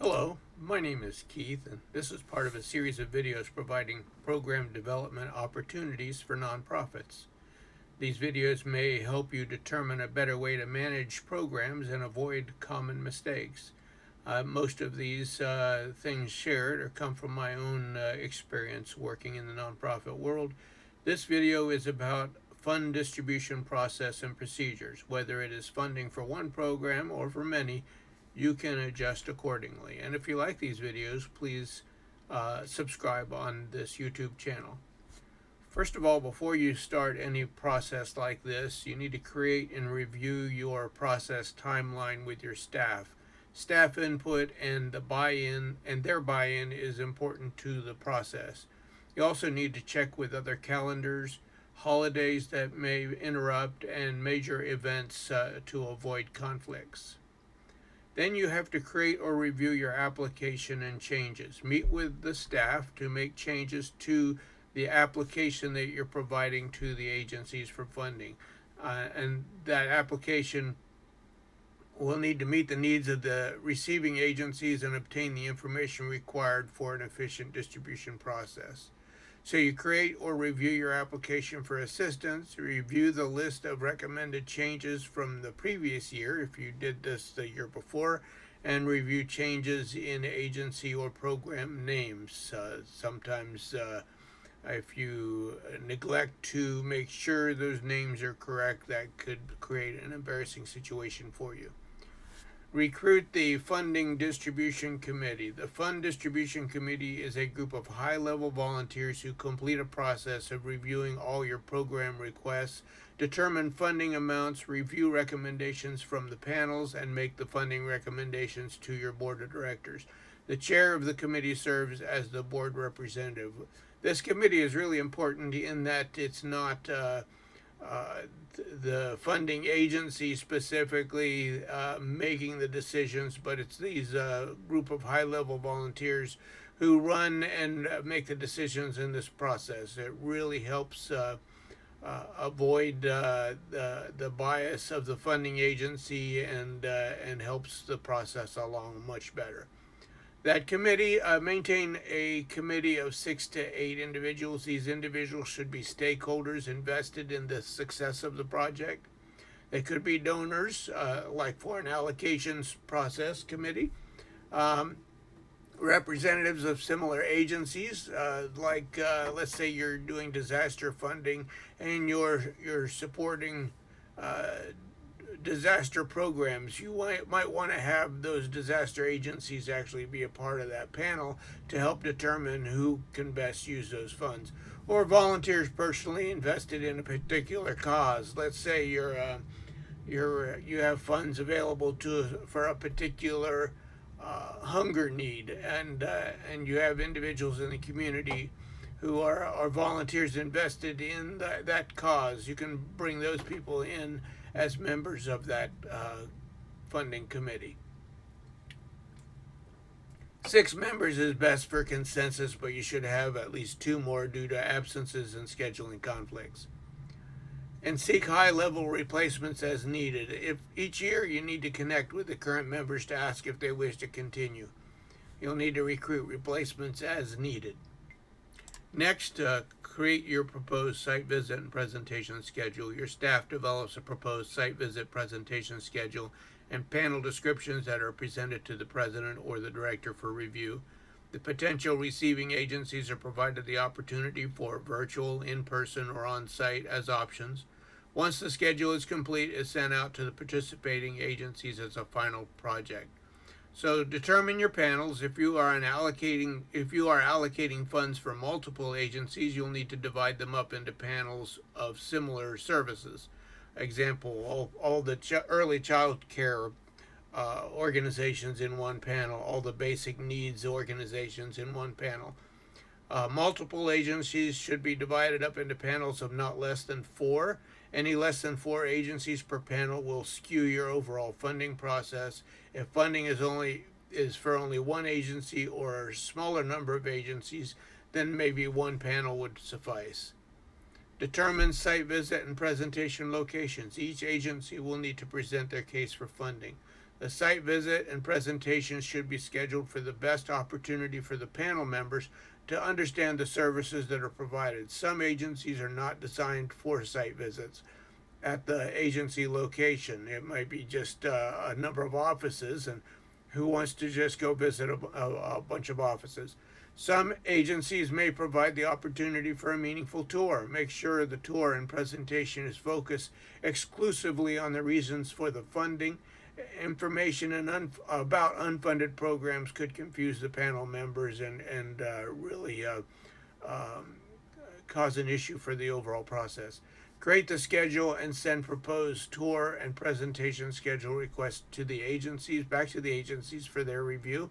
Hello, my name is Keith, and this is part of a series of videos providing program development opportunities for nonprofits. These videos may help you determine a better way to manage programs and avoid common mistakes. Most of these things shared or come from my own experience working in the nonprofit world. This video is about fund distribution process and procedures. Whether it is funding for one program or for many, you can adjust accordingly. And if you like these videos, please subscribe on this YouTube channel. First of all, before you start any process like this, you need to create and review your process timeline with your staff. Staff input and their buy-in is important to the process. You also need to check with other calendars, holidays that may interrupt, and major events to avoid conflicts. Then you have to create or review your application and changes. Meet with the staff to make changes to the application that you're providing to the agencies for funding. And that application will need to meet the needs of the receiving agencies and obtain the information required for an efficient distribution process. So you create or review your application for assistance, review the list of recommended changes from the previous year if you did this the year before, and review changes in agency or program names. Sometimes if you neglect to make sure those names are correct, that could create an embarrassing situation for you. Recruit the Funding Distribution Committee. The Fund Distribution Committee is a group of high-level volunteers who complete a process of reviewing all your program requests, determine funding amounts, review recommendations from the panels, and make the funding recommendations to your board of directors. The chair of the committee serves as the board representative. This committee is really important in that it's not the funding agency specifically making the decisions, but it's these group of high-level volunteers who run and make the decisions in this process. It really helps avoid the bias of the funding agency and helps the process along much better. That committee maintain a committee of 6 to 8 individuals. These individuals should be stakeholders invested in the success of the project. They could be donors, like for an allocations process committee, representatives of similar agencies, let's say you're doing disaster funding and you're supporting disaster programs. You might want to have those disaster agencies actually be a part of that panel to help determine who can best use those funds. Or volunteers personally invested in a particular cause. Let's say you have funds available for a particular hunger need, and you have individuals in the community who are volunteers invested in that cause. You can bring those people in as members of that funding committee. 6 members is best for consensus, but you should have at least 2 more due to absences and scheduling conflicts. And seek high-level replacements as needed. If each year you need to connect with the current members to ask if they wish to continue. You'll need to recruit replacements as needed. Next, create your proposed site visit and presentation schedule. Your staff develops a proposed site visit presentation schedule and panel descriptions that are presented to the president or the director for review. The potential receiving agencies are provided the opportunity for virtual, in-person, or on-site as options. Once the schedule is complete, it's sent out to the participating agencies as a final project. So determine your panels. If you are allocating funds for multiple agencies, you'll need to divide them up into panels of similar services. Example, all the early child care organizations in one panel, all the basic needs organizations in one panel. Multiple agencies should be divided up into panels of not less than 4. Any less than 4 agencies per panel will skew your overall funding process. If funding is for only one agency or a smaller number of agencies, then maybe one panel would suffice. Determine site visit and presentation locations. Each agency will need to present their case for funding. The site visit and presentations should be scheduled for the best opportunity for the panel members to understand the services that are provided. Some agencies are not designed for site visits at the agency location. It might be just a number of offices, and who wants to just go visit a bunch of offices? Some agencies may provide the opportunity for a meaningful tour. Make sure the tour and presentation is focused exclusively on the reasons for the funding. Information about unfunded programs could confuse the panel members and really cause an issue for the overall process. Create the schedule and send proposed tour and presentation schedule requests to the agencies, back to the agencies for their review.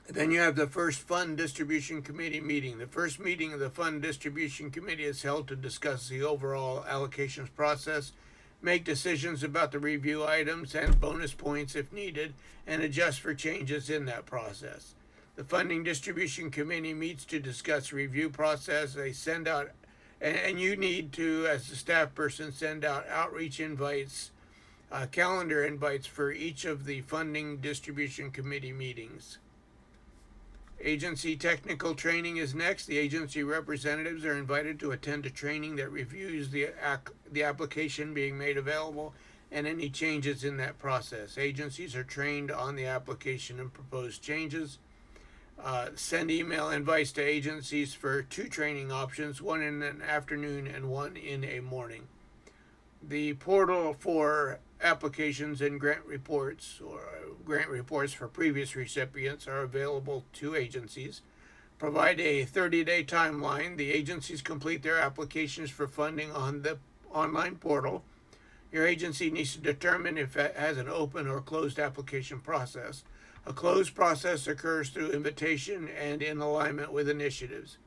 Then you have the first Fund Distribution Committee meeting. The first meeting of the Fund Distribution Committee is held to discuss the overall allocations process, make decisions about the review items and bonus points if needed, and adjust for changes in that process. The Funding Distribution Committee meets to discuss review process. They send out, and you need to, as the staff person, send out outreach invites, calendar invites for each of the Funding Distribution Committee meetings. Agency technical training is next. The agency representatives are invited to attend a training that reviews the application being made available and any changes in that process. Agencies are trained on the application and proposed changes. Send email invites to agencies for 2 training options, one in an afternoon and one in a morning. The portal for applications and grant reports for previous recipients are available to agencies. Provide a 30-day timeline. The agencies complete their applications for funding on the online portal. Your agency needs to determine if it has an open or closed application process. A closed process occurs through invitation and in alignment with initiatives.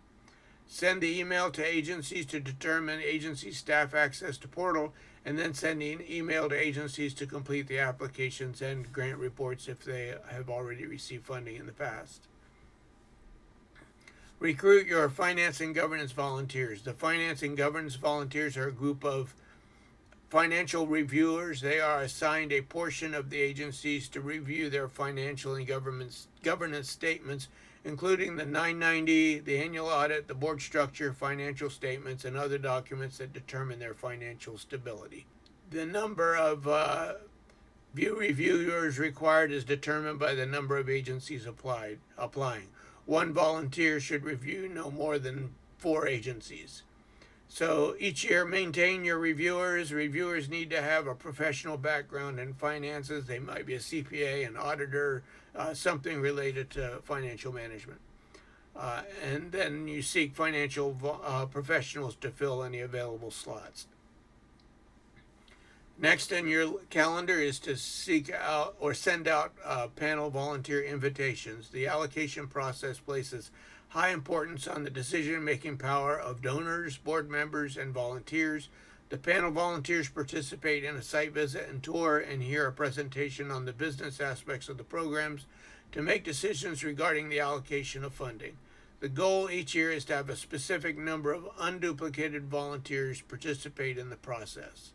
Send the email to agencies to determine agency staff access to portal, and then send an email to agencies to complete the applications and grant reports if they have already received funding in the past. Recruit your finance and governance volunteers. The finance and governance volunteers are a group of financial reviewers. They are assigned a portion of the agencies to review their financial and governance statements, including the 990, the annual audit, the board structure, financial statements, and other documents that determine their financial stability. The number of reviewers required is determined by the number of agencies applying. One volunteer should review no more than 4 agencies. So each year, maintain your reviewers. Reviewers need to have a professional background in finances. They might be a CPA, an auditor, something related to financial management. And then you seek financial professionals to fill any available slots. Next on your calendar is to seek out or send out panel volunteer invitations. The allocation process places high importance on the decision-making power of donors, board members, and volunteers. The panel volunteers participate in a site visit and tour and hear a presentation on the business aspects of the programs to make decisions regarding the allocation of funding. The goal each year is to have a specific number of unduplicated volunteers participate in the process.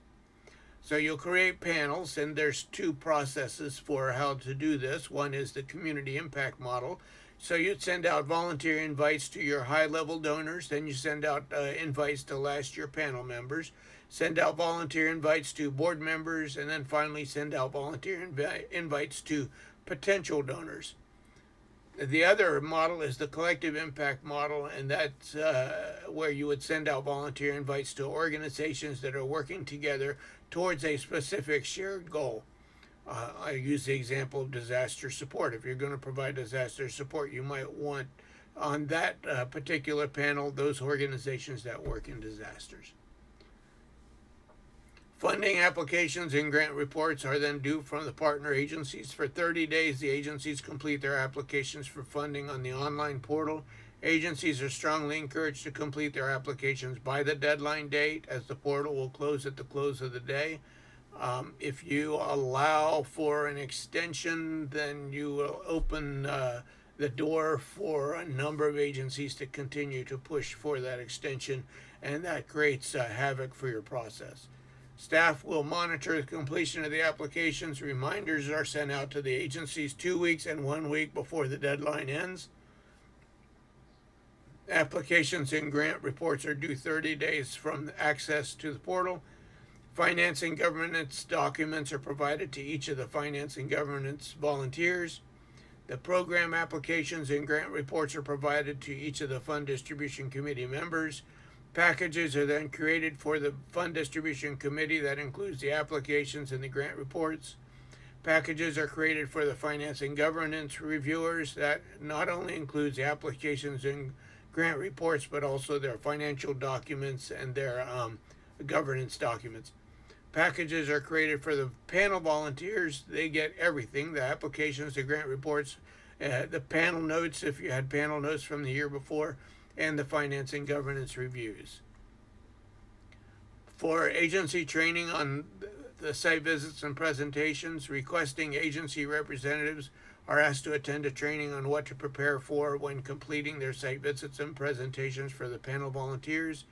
So you'll create panels, and there's 2 processes for how to do this. One is the community impact model. So you'd send out volunteer invites to your high-level donors, then you send out invites to last year panel members, send out volunteer invites to board members, and then finally send out volunteer invites to potential donors. The other model is the collective impact model, and that's where you would send out volunteer invites to organizations that are working together towards a specific shared goal. I use the example of disaster support. If you're going to provide disaster support, you might want on that particular panel those organizations that work in disasters. Funding applications and grant reports are then due from the partner agencies. For 30 days, the agencies complete their applications for funding on the online portal. Agencies are strongly encouraged to complete their applications by the deadline date, as the portal will close at the close of the day. If you allow for an extension, then you will open the door for a number of agencies to continue to push for that extension, and that creates havoc for your process. Staff will monitor the completion of the applications. Reminders are sent out to the agencies 2 weeks and 1 week before the deadline ends. Applications and grant reports are due 30 days from access to the portal. Finance and governance documents are provided to each of the finance and governance volunteers. The program applications and grant reports are provided to each of the Fund Distribution Committee members. Packages are then created for the Fund Distribution Committee that includes the applications and the grant reports. Packages are created for the Finance and Governance reviewers that not only includes the applications and grant reports, but also their financial documents and their governance documents. Packages are created for the panel volunteers. They get everything: the applications, the grant reports, the panel notes if you had panel notes from the year before, and the finance and governance reviews. For agency training on the site visits and presentations, requesting agency representatives are asked to attend a training on what to prepare for when completing their site visits and presentations for the panel volunteers.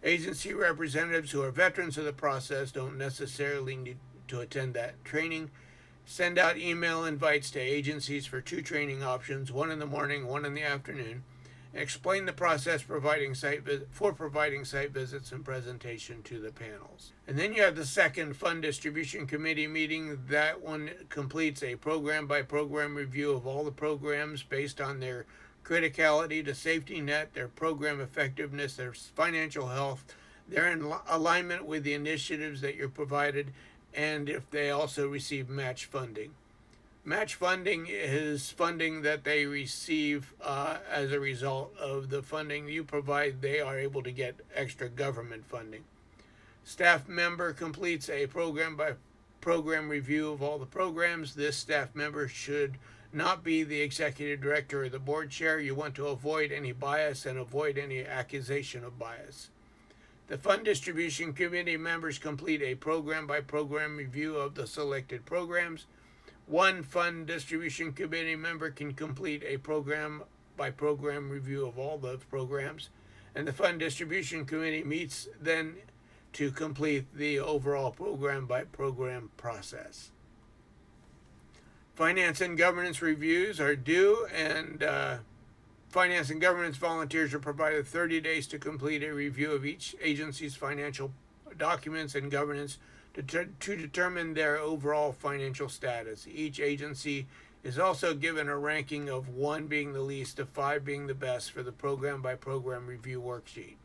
Agency representatives who are veterans of the process don't necessarily need to attend that training. Send out email invites to agencies for 2 training options, one in the morning, one in the afternoon. Explain the process providing site visits and presentation to the panels. And then you have the second Fund Distribution Committee meeting. That one completes a program by program review of all the programs based on their criticality to safety net, their program effectiveness, their financial health, their alignment with the initiatives that you're provided, and if they also receive match funding. Match funding is funding that they receive as a result of the funding you provide. They are able to get extra government funding. Staff member completes a program by program review of all the programs. This staff member should not be the executive director or the board chair. You want to avoid any bias and avoid any accusation of bias. The Fund Distribution Committee members complete a program by program review of the selected programs. One Fund Distribution Committee member can complete a program by program review of all the programs, and the Fund Distribution Committee meets then to complete the overall program by program process. Finance and governance reviews are due, and finance and governance volunteers are provided 30 days to complete a review of each agency's financial documents and governance to determine their overall financial status. Each agency is also given a ranking of 1 being the least to 5 being the best for the program by program review worksheet.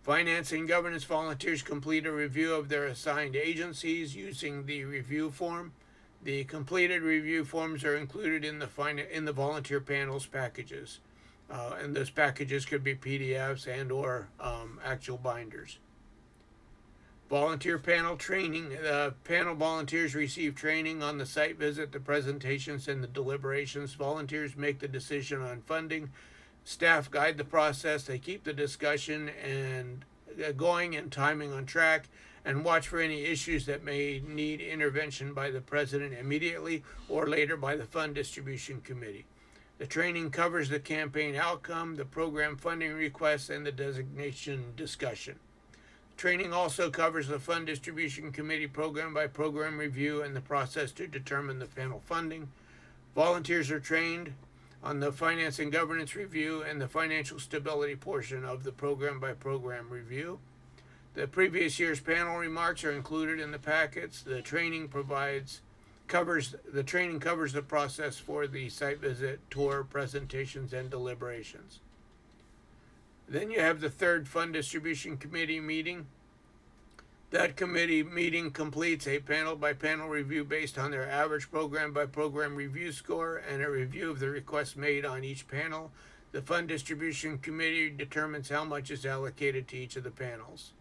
Finance and governance volunteers complete a review of their assigned agencies using the review form. The completed review forms are included in the volunteer panels packages, and those packages could be PDFs and or actual binders. Volunteer panel training. Panel volunteers receive training on the site visit, the presentations, and the deliberations. Volunteers make the decision on funding. Staff guide the process. They keep the discussion and going and timing on track, and watch for any issues that may need intervention by the president immediately or later by the Fund Distribution Committee. The training covers the campaign outcome, the program funding requests, and the designation discussion. Training also covers the Fund Distribution Committee program by program review and the process to determine the panel funding. Volunteers are trained on the finance and governance review and the financial stability portion of the program by program review. The previous year's panel remarks are included in the packets. The training covers the process for the site visit, tour, presentations, and deliberations. Then you have the third Fund Distribution Committee meeting. That committee meeting completes a panel by panel review based on their average program by program review score and a review of the requests made on each panel. The Fund Distribution Committee determines how much is allocated to each of the panels.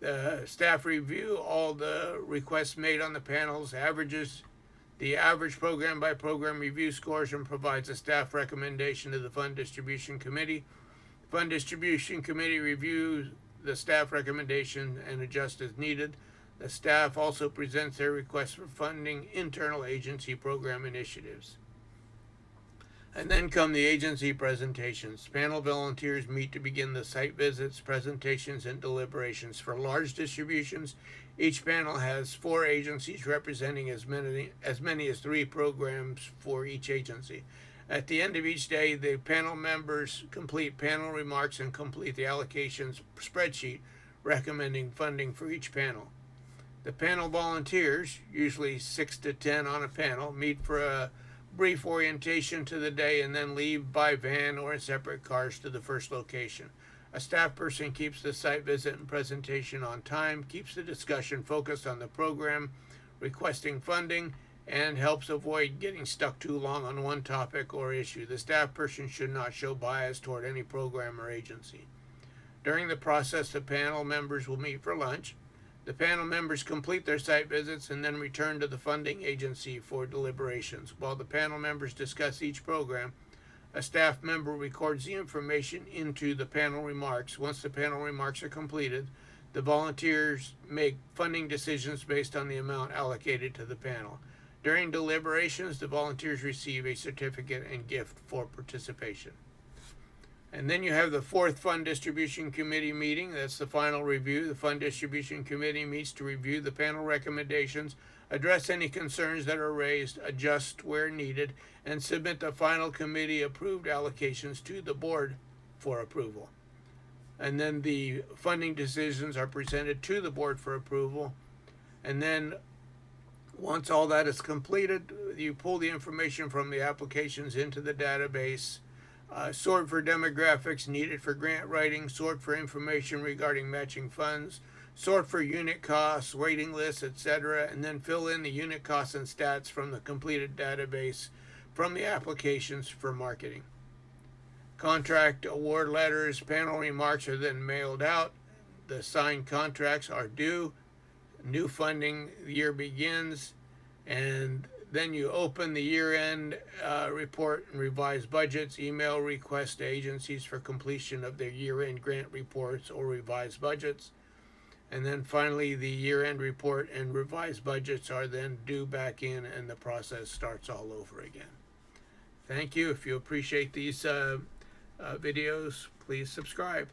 The staff review all the requests made on the panels, averages the average program by program review scores, and provides a staff recommendation to the Fund Distribution Committee. The Fund Distribution Committee reviews the staff recommendation and adjusts as needed. The staff also presents their requests for funding internal agency program initiatives. And then come the agency presentations. Panel volunteers meet to begin the site visits, presentations, and deliberations. For large distributions, each panel has 4 agencies representing as many as 3 programs for each agency. At the end of each day, the panel members complete panel remarks and complete the allocations spreadsheet recommending funding for each panel. The panel volunteers, usually 6 to 10 on a panel, meet for a brief orientation to the day and then leave by van or in separate cars to the first location. A staff person keeps the site visit and presentation on time, keeps the discussion focused on the program, requesting funding, and helps avoid getting stuck too long on one topic or issue. The staff person should not show bias toward any program or agency. During the process, the panel members will meet for lunch. The panel members complete their site visits and then return to the funding agency for deliberations. While the panel members discuss each program, a staff member records the information into the panel remarks. Once the panel remarks are completed, the volunteers make funding decisions based on the amount allocated to the panel. During deliberations, the volunteers receive a certificate and gift for participation. And then you have the 4th Fund Distribution Committee meeting. That's the final review. The Fund Distribution Committee meets to review the panel recommendations, address any concerns that are raised, adjust where needed, and submit the final committee approved allocations to the board for approval. And then the funding decisions are presented to the board for approval. And then once all that is completed, you pull the information from the applications into the database, sort for demographics needed for grant writing, sort for information regarding matching funds, sort for unit costs, waiting lists, etc., and then fill in the unit costs and stats from the completed database from the applications for marketing. Contract award letters, panel remarks are then mailed out. The signed contracts are due. New funding year begins, and then you open the year-end report and revise budgets, email requests to agencies for completion of their year-end grant reports or revised budgets. And then finally, the year-end report and revised budgets are then due back in, and the process starts all over again. Thank you. If you appreciate these videos, please subscribe.